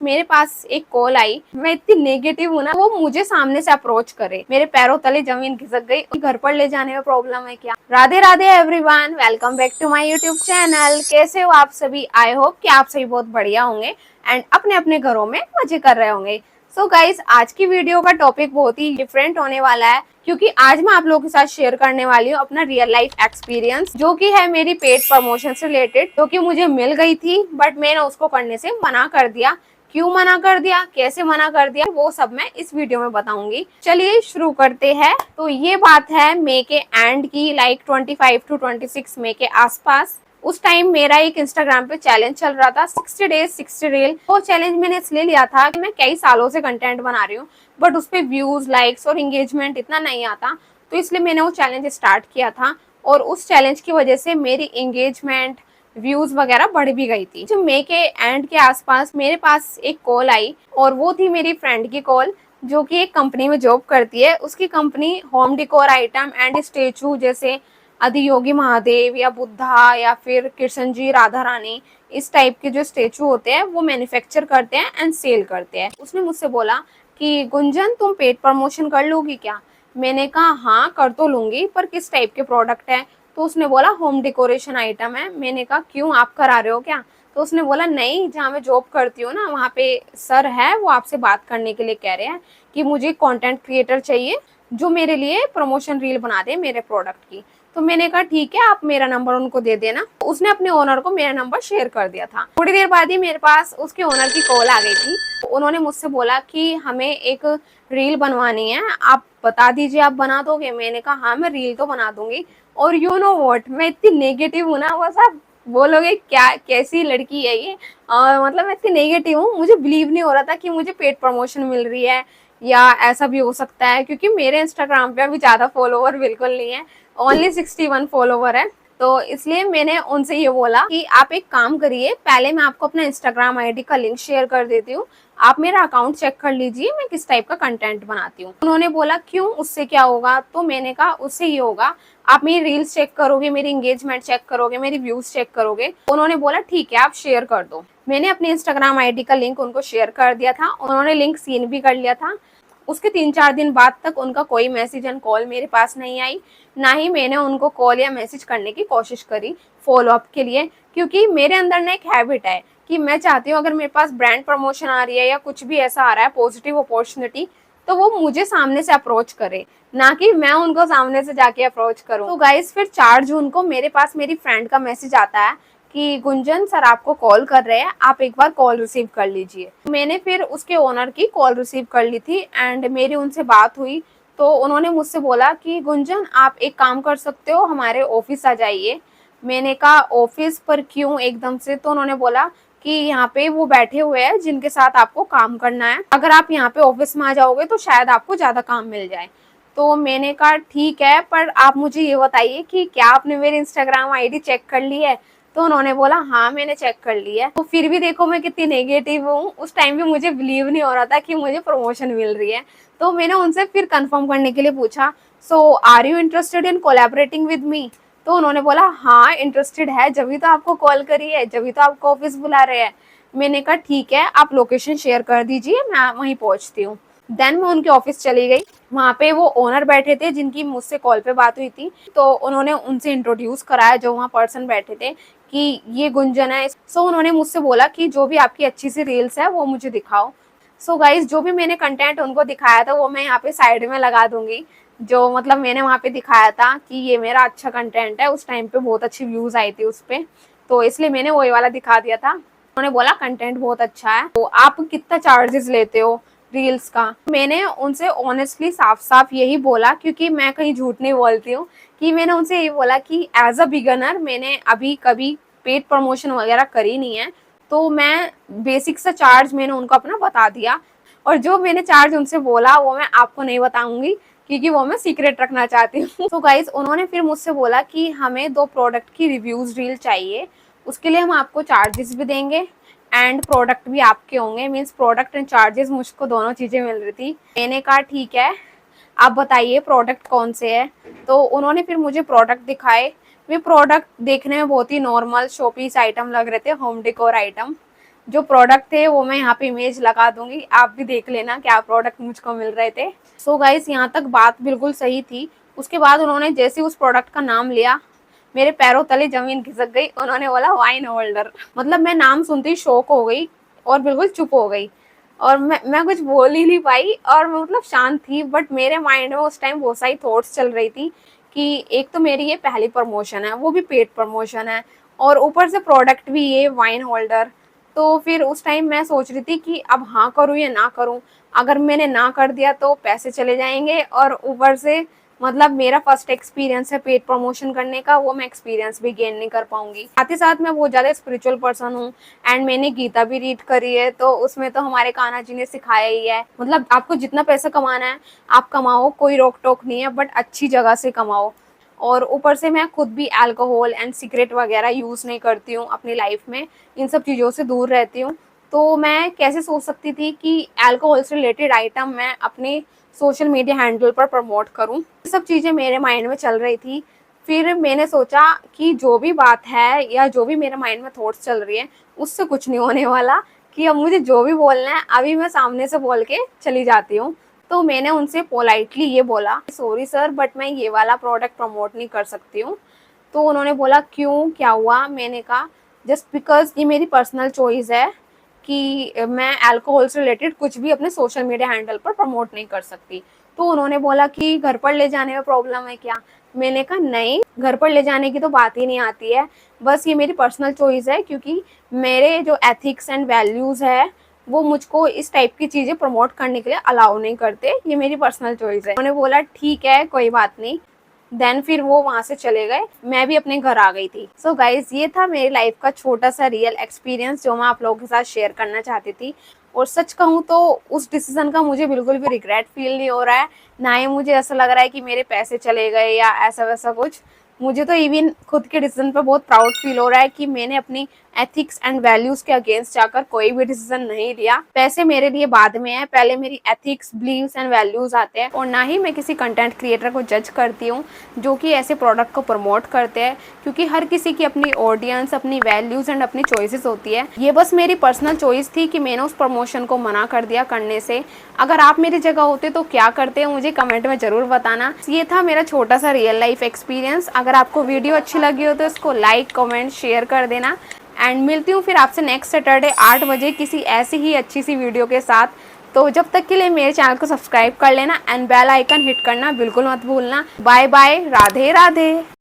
मेरे पास एक कॉल आई। मैं इतनी नेगेटिव हूँ ना, वो मुझे सामने से अप्रोच करे, मेरे पैरों तले जमीन खिसक गई। घर पर ले जाने में प्रॉब्लम है क्या? Radhe Radhe everyone, welcome back to my YouTube channel. कैसे हो आप सभी? आई होप कि आप सभी बहुत बढ़िया होंगे एंड अपने अपने घरों में मजे कर रहे होंगे। सो गाइस, आज की वीडियो का टॉपिक बहुत ही डिफरेंट होने वाला है, क्योंकि आज मैं आप लोगों के साथ शेयर करने वाली हूँ अपना रियल लाइफ एक्सपीरियंस, जो कि है मेरी पेड प्रमोशन से रिलेटेड, जो कि मुझे मिल गई थी बट मैंने उसको करने से मना कर दिया। क्यों मना कर दिया, कैसे मना कर दिया, वो सब मैं इस वीडियो में बताऊंगी। चलिए शुरू करते हैं। तो ये बात है मई के एंड की, लाइक 25 to 26 मई के आसपास। उस टाइम मेरा एक इंस्टाग्राम पे चैलेंज चल रहा था, 60 डेज 60 रील। वो चैलेंज मैंने इसलिए लिया था कि मैं कई सालों से कंटेंट बना रही हूँ, बट उस पर व्यूज, लाइक्स और एंगेजमेंट इतना नहीं आता, तो इसलिए मैंने वो चैलेंज स्टार्ट किया था। और उस चैलेंज की वजह से मेरी एंगेजमेंट, व्यूज वगैरह बढ़ भी गई थी। जो मई के एंड के आसपास मेरे पास एक कॉल आई, और वो थी मेरी फ्रेंड की कॉल, जो कि एक कंपनी में जॉब करती है। उसकी company home डिकोर item and statue, जैसे आदियोगी महादेव या बुद्धा या फिर कृष्ण जी, राधा रानी, इस टाइप के जो स्टेचू होते हैं वो मैन्युफैक्चर करते हैं एंड सेल करते हैं। उसने मुझसे बोला कि गुंजन, तुम पेड प्रमोशन कर लोगी क्या? मैंने कहा हाँ, कर तो लूंगी, पर किस टाइप के प्रोडक्ट है? तो उसने बोला होम डेकोरेशन आइटम है। मैंने कहा क्यों, आप करा रहे हो क्या? तो उसने बोला नहीं, जहाँ मैं जॉब करती हूँ ना, वहाँ पे सर है, वो आपसे बात करने के लिए कह रहे हैं कि मुझे कंटेंट क्रिएटर चाहिए जो मेरे लिए प्रमोशन रील बना दे मेरे प्रोडक्ट की। तो मैंने कहा ठीक है, आप मेरा नंबर उनको दे देना। उसने अपने ओनर को मेरा नंबर शेयर कर दिया था। थोड़ी देर बाद ही मेरे पास उसके ओनर की कॉल आ गई थी। उन्होंने मुझसे बोला कि हमें एक रील बनवानी है, आप बता दीजिए, आप बना दोगे? मैंने कहा हाँ, मैं रील तो बना दूंगी। और यू नो व्हाट, मैं इतनी नेगेटिव हूँ ना, बस आप बोलोगे क्या, कैसी लड़की है ये। मतलब मैं इतनी नेगेटिव हूँ, मुझे बिलीव नहीं हो रहा था कि मुझे पेड प्रमोशन मिल रही है, या ऐसा भी हो सकता है, क्योंकि मेरे इंस्टाग्राम पे अभी ज़्यादा फॉलोवर बिल्कुल नहीं है, ओनली 61 फॉलोवर है। तो इसलिए मैंने उनसे ये बोला कि आप एक काम करिए, पहले मैं आपको अपना इंस्टाग्राम आईडी का लिंक शेयर कर देती हूँ, आप मेरा अकाउंट चेक कर लीजिए, मैं किस टाइप का कंटेंट बनाती हूँ। उन्होंने बोला क्यों, उससे क्या होगा? तो मैंने कहा उससे ये होगा, आप मेरी रील्स चेक करोगे, मेरी एंगेजमेंट चेक करोगे, मेरी व्यूज चेक करोगे। उन्होंने बोला ठीक है, आप शेयर कर दो। मैंने अपने इंस्टाग्राम आईडी का लिंक उनको शेयर कर दिया था, उन्होंने लिंक सीन भी कर लिया था। उसके 3-4 दिन बाद तक उनका कोई मैसेज एंड कॉल मेरे पास नहीं आई, ना ही मैंने उनको कॉल या मैसेज करने की कोशिश करी फॉलो अप के लिए, क्योंकि मेरे अंदर ना एक हैबिट है कि मैं चाहती हूँ अगर मेरे पास ब्रांड प्रमोशन आ रही है या कुछ भी ऐसा आ रहा है पॉजिटिव अपॉर्चुनिटी, तो वो मुझे सामने से अप्रोच करे, ना कि मैं उनको सामने से जाके अप्रोच करूँ। तो गाइस, फिर 4 जून को मेरे पास मेरी फ्रेंड का मैसेज आता है कि गुंजन सर आपको कॉल कर रहे हैं, आप एक बार कॉल रिसीव कर लीजिए। मैंने फिर उसके ओनर की कॉल रिसीव कर ली थी एंड मेरी उनसे बात हुई। तो उन्होंने मुझसे बोला कि गुंजन, आप एक काम कर सकते हो, हमारे ऑफिस आ जाइए। मैंने कहा ऑफिस पर क्यों एकदम से? तो उन्होंने बोला कि यहाँ पे वो बैठे हुए हैं जिनके साथ आपको काम करना है, अगर आप यहाँ पे ऑफिस में आ जाओगे तो शायद आपको ज्यादा काम मिल जाए। तो मैंने कहा ठीक है, पर आप मुझे ये बताइए कि क्या आपने मेरी इंस्टाग्राम आईडी चेक कर ली है? तो उन्होंने बोला हाँ, मैंने चेक कर ली है। तो फिर भी देखो मैं कितनी नेगेटिव हूँ, उस टाइम भी मुझे बिलीव नहीं हो रहा था कि मुझे प्रमोशन मिल रही है। तो मैंने उनसे फिर कंफर्म करने के लिए पूछा, so are you interested in collaborating with me? तो उन्होंने बोला हाँ, इंटरेस्टेड है, जब भी तो आपको कॉल करी है, जब भी तो आपको ऑफिस बुला रहे हैं। मैंने कहा ठीक है, आप लोकेशन शेयर कर दीजिए, मैं वहीं पहुंचती हूँ। देन मैं उनके ऑफिस चली गई। वहाँ पे वो ओनर बैठे थे जिनकी मुझसे कॉल पे बात हुई थी, तो उन्होंने उनसे इंट्रोड्यूस कराया, जो वहाँ पर्सन बैठे थे, कि ये गुंजन है। सो उन्होंने मुझसे बोला कि जो भी आपकी अच्छी सी रील्स है वो मुझे दिखाओ। सो गाइज, जो भी मैंने कंटेंट उनको दिखाया था वो मैं यहाँ पे साइड में लगा दूंगी, जो मतलब मैंने वहाँ पे दिखाया था कि ये मेरा अच्छा कंटेंट है। उस टाइम पे बहुत अच्छी व्यूज आई थी उस पर, तो इसलिए मैंने वही वाला दिखा दिया था। उन्होंने बोला कंटेंट बहुत अच्छा है, तो आप कितना चार्जेस लेते हो रील्स का? मैंने उनसे ऑनेस्टली साफ साफ यही बोला, क्योंकि मैं कहीं झूठ नहीं बोलती हूँ, कि मैंने उनसे यही बोला कि एज अ बिगनर मैंने अभी कभी पेड प्रमोशन वगैरह करी नहीं है, तो मैं बेसिक सा चार्ज मैंने उनको अपना बता दिया। और जो मैंने चार्ज उनसे बोला वो मैं आपको नहीं बताऊंगी, क्योंकि वो मैं सीक्रेट रखना चाहती हूँ। तो गाइज, उन्होंने फिर मुझसे बोला कि हमें 2 प्रोडक्ट की रिव्यूज रील चाहिए, उसके लिए हम आपको चार्जेस भी देंगे एंड प्रोडक्ट भी आपके होंगे, मीन्स प्रोडक्ट एंड चार्जेस मुझको दोनों चीज़ें मिल रही थी। मैंने कहा ठीक है, आप बताइए प्रोडक्ट कौन से है? तो उन्होंने फिर मुझे प्रोडक्ट दिखाए। वे प्रोडक्ट देखने में बहुत ही नॉर्मल शोपीस आइटम लग रहे थे, होम डेकोर आइटम। जो प्रोडक्ट थे वो मैं यहाँ पे इमेज लगा दूंगी, आप भी देख लेना क्या प्रोडक्ट मुझको मिल रहे थे। सो गाइस यहाँ तक बात बिल्कुल सही थी। उसके बाद उन्होंने जैसे उस प्रोडक्ट का नाम लिया, मेरे पैरों तले जमीन खिसक गई। उन्होंने बोला वाइन होल्डर। मतलब मैं नाम सुनते ही शॉक हो गई और बिल्कुल चुप हो गई, और मैं कुछ बोल ही नहीं पाई, और मैं मतलब शांत थी। बट मेरे माइंड में उस टाइम बहुत सारी थॉट्स चल रही थी कि एक तो मेरी ये पहली प्रमोशन है, वो भी पेड प्रमोशन है, और ऊपर से प्रोडक्ट भी ये वाइन होल्डर। तो फिर उस टाइम मैं सोच रही थी कि अब हाँ करूँ या ना करूँ। अगर मैंने ना कर दिया तो पैसे चले जाएंगे, और ऊपर से मतलब मेरा फर्स्ट एक्सपीरियंस है पेड प्रमोशन करने का, वो मैं एक्सपीरियंस भी गेन नहीं कर पाऊंगी। साथ ही साथ मैं बहुत ज़्यादा स्पिरिचुअल पर्सन हूँ, एंड मैंने गीता भी रीड करी है, तो उसमें तो हमारे कान्हा जी ने सिखाया ही है, मतलब आपको जितना पैसा कमाना है आप कमाओ, कोई रोक टोक नहीं है, बट अच्छी जगह से कमाओ। और ऊपर से मैं खुद भी अल्कोहल एंड सिगरेट वगैरह यूज़ नहीं करती हूँ अपनी लाइफ में, इन सब चीज़ों से दूर रहती हूँ। तो मैं कैसे सोच सकती थी कि अल्कोहल से रिलेटेड आइटम मैं अपने सोशल मीडिया हैंडल पर प्रमोट करूं। ये सब चीज़ें मेरे माइंड में चल रही थी। फिर मैंने सोचा कि जो भी बात है या जो भी मेरे माइंड में थॉट्स चल रही है उससे कुछ नहीं होने वाला, कि अब मुझे जो भी बोलना है अभी मैं सामने से बोल के चली जाती हूँ। तो मैंने उनसे पोलाइटली ये बोला, सॉरी सर बट मैं ये वाला प्रोडक्ट प्रमोट नहीं कर सकती हूँ। तो उन्होंने बोला क्यों, क्या हुआ? मैंने कहा जस्ट बिकॉज ये मेरी पर्सनल चॉइस है कि मैं अल्कोहल से रिलेटेड कुछ भी अपने सोशल मीडिया हैंडल पर प्रमोट नहीं कर सकती। तो उन्होंने बोला कि घर पर ले जाने में प्रॉब्लम है क्या? मैंने कहा नहीं, घर पर ले जाने की तो बात ही नहीं आती है, बस ये मेरी पर्सनल चॉइस है, क्योंकि मेरे जो एथिक्स एंड वैल्यूज़ है वो मुझको इस टाइप की चीज़ें प्रमोट करने के लिए अलाउ नहीं करते, ये मेरी पर्सनल चॉइस है। उन्होंने बोला ठीक है कोई बात नहीं। देन फिर वो वहाँ से चले गए, मैं भी अपने घर आ गई थी। सो गाइज ये था मेरी लाइफ का छोटा सा रियल एक्सपीरियंस जो मैं आप लोगों के साथ शेयर करना चाहती थी। और सच कहूँ तो उस डिसीजन का मुझे बिल्कुल भी रिग्रेट फील नहीं हो रहा है, ना ही मुझे ऐसा लग रहा है कि मेरे पैसे चले गए या ऐसा वैसा कुछ। मुझे तो इवन खुद के डिसीजन पर बहुत प्राउड फील हो रहा है कि मैंने अपनी एथिक्स एंड वैल्यूज के अगेंस्ट जाकर कोई भी डिसीजन नहीं लिया। पैसे मेरे लिए बाद में है, पहले मेरी एथिक्स, बिलीव्स एंड वैल्यूज आते हैं। और ना ही मैं किसी कंटेंट क्रिएटर को जज करती हूँ जो कि ऐसे प्रोडक्ट को प्रमोट करते हैं, क्योंकि हर किसी की अपनी ऑडियंस, अपनी वैल्यूज एंड अपनी चॉइसेस होती है। ये बस मेरी पर्सनल चॉइस थी कि मैंने उस प्रमोशन को मना कर दिया करने से। अगर आप मेरी जगह होते तो क्या करते हैं मुझे कमेंट में जरूर बताना। ये था मेरा छोटा सा रियल लाइफ एक्सपीरियंस। अगर आपको वीडियो अच्छी लगी हो तो इसको लाइक, कमेंट, शेयर कर देना। एंड मिलती हूँ फिर आपसे नेक्स्ट सैटरडे 8 बजे किसी ऐसी ही अच्छी सी वीडियो के साथ। तो जब तक के लिए मेरे चैनल को सब्सक्राइब कर लेना एंड बेल आइकन हिट करना बिल्कुल मत भूलना। Bye bye, Radhe Radhe.